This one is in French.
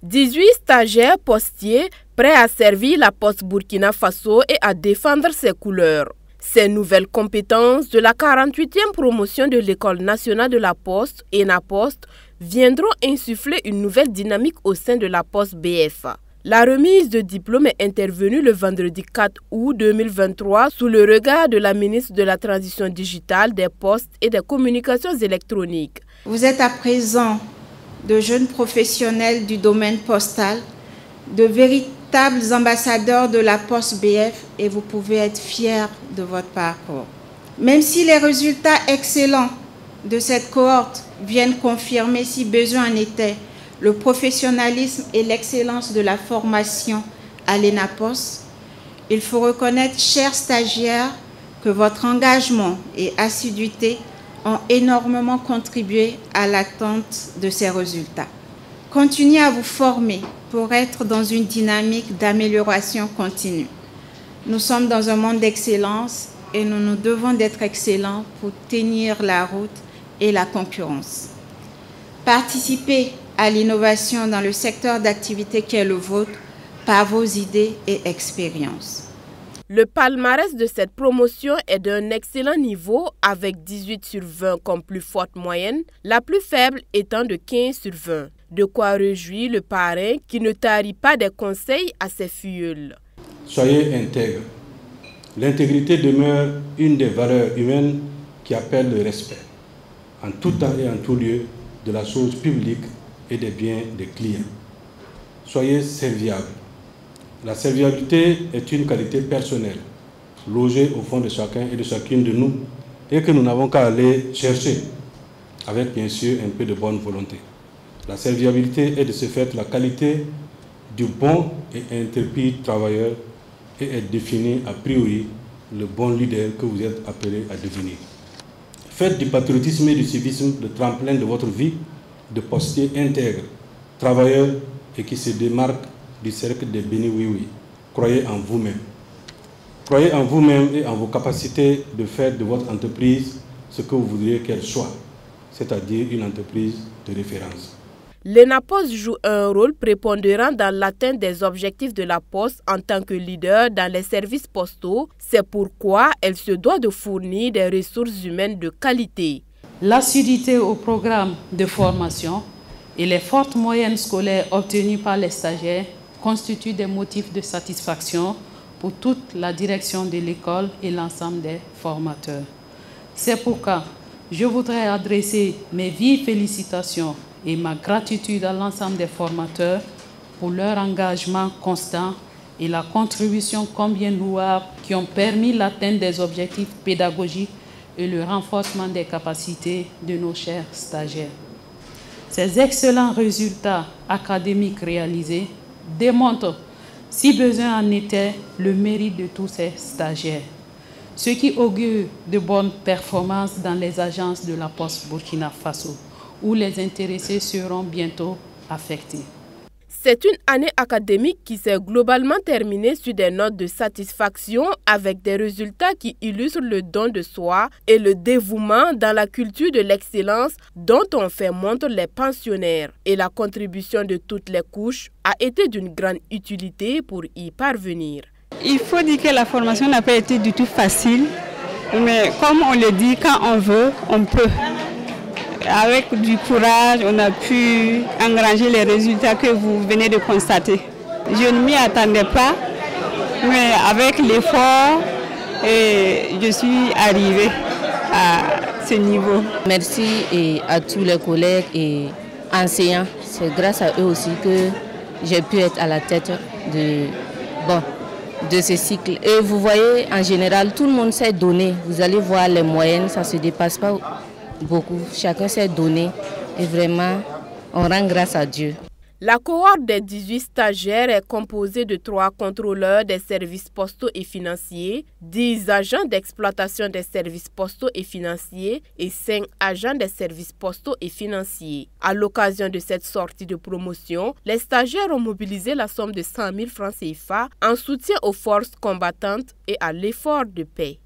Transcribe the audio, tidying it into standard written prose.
18 stagiaires postiers prêts à servir la Poste Burkina Faso et à défendre ses couleurs. Ces nouvelles compétences de la 48e promotion de l'École nationale de la Poste, ENAPOST, viendront insuffler une nouvelle dynamique au sein de la Poste BF. La remise de diplôme est intervenue le vendredi 4 août 2023 sous le regard de la ministre de la Transition digitale, des Postes et des Communications électroniques. Vous êtes à présent de jeunes professionnels du domaine postal, de véritables ambassadeurs de la Poste BF et vous pouvez être fiers de votre parcours. Même si les résultats excellents de cette cohorte viennent confirmer, si besoin en était, le professionnalisme et l'excellence de la formation à l'ENAPOST, il faut reconnaître, chers stagiaires, que votre engagement et assiduité ont énormément contribué à l'atteinte de ces résultats. Continuez à vous former pour être dans une dynamique d'amélioration continue. Nous sommes dans un monde d'excellence et nous nous devons d'être excellents pour tenir la route et la concurrence. Participez à l'innovation dans le secteur d'activité qui est le vôtre par vos idées et expériences. Le palmarès de cette promotion est d'un excellent niveau avec 18 sur 20 comme plus forte moyenne, la plus faible étant de 15 sur 20. De quoi réjouir le parrain qui ne tarit pas des conseils à ses filleuls. Soyez intègres. L'intégrité demeure une des valeurs humaines qui appelle le respect, en tout temps et en tout lieu, de la chose publique et des biens des clients. Soyez serviables. La serviabilité est une qualité personnelle, logée au fond de chacun et de chacune de nous, et que nous n'avons qu'à aller chercher, avec bien sûr un peu de bonne volonté. La serviabilité est de ce fait la qualité du bon et intrépide travailleur et est définie a priori le bon leader que vous êtes appelé à devenir. Faites du patriotisme et du civisme le tremplin de votre vie de postier intègre, travailleur et qui se démarque du cercle des bénis oui-oui. Croyez en vous-même. Croyez en vous-même et en vos capacités de faire de votre entreprise ce que vous voudriez qu'elle soit, c'est-à-dire une entreprise de référence. L'ENAPOST joue un rôle prépondérant dans l'atteinte des objectifs de la Poste en tant que leader dans les services postaux. C'est pourquoi elle se doit de fournir des ressources humaines de qualité. L'assiduité au programme de formation et les fortes moyennes scolaires obtenues par les stagiaires constituent des motifs de satisfaction pour toute la direction de l'école et l'ensemble des formateurs. C'est pourquoi je voudrais adresser mes vives félicitations et ma gratitude à l'ensemble des formateurs pour leur engagement constant et la contribution combien louable qui ont permis l'atteinte des objectifs pédagogiques et le renforcement des capacités de nos chers stagiaires. Ces excellents résultats académiques réalisés démontrent, si besoin en était, le mérite de tous ces stagiaires, ce qui augure de bonnes performances dans les agences de la Poste Burkina Faso, où les intéressés seront bientôt affectés. C'est une année académique qui s'est globalement terminée sur des notes de satisfaction avec des résultats qui illustrent le don de soi et le dévouement dans la culture de l'excellence dont ont fait montre les pensionnaires. Et la contribution de toutes les couches a été d'une grande utilité pour y parvenir. Il faut dire que la formation n'a pas été du tout facile, mais comme on le dit, quand on veut, on peut. Avec du courage, on a pu engranger les résultats que vous venez de constater. Je ne m'y attendais pas, mais avec l'effort, je suis arrivée à ce niveau. Merci à tous les collègues et enseignants. C'est grâce à eux aussi que j'ai pu être à la tête de ce cycle. Et vous voyez, en général, tout le monde s'est donné. Vous allez voir les moyennes, ça ne se dépasse pas beaucoup. Chacun s'est donné et vraiment, on rend grâce à Dieu. La cohorte des 18 stagiaires est composée de 3 contrôleurs des services postaux et financiers, 10 agents d'exploitation des services postaux et financiers et 5 agents des services postaux et financiers. À l'occasion de cette sortie de promotion, les stagiaires ont mobilisé la somme de 100 000 francs CFA en soutien aux forces combattantes et à l'effort de paix.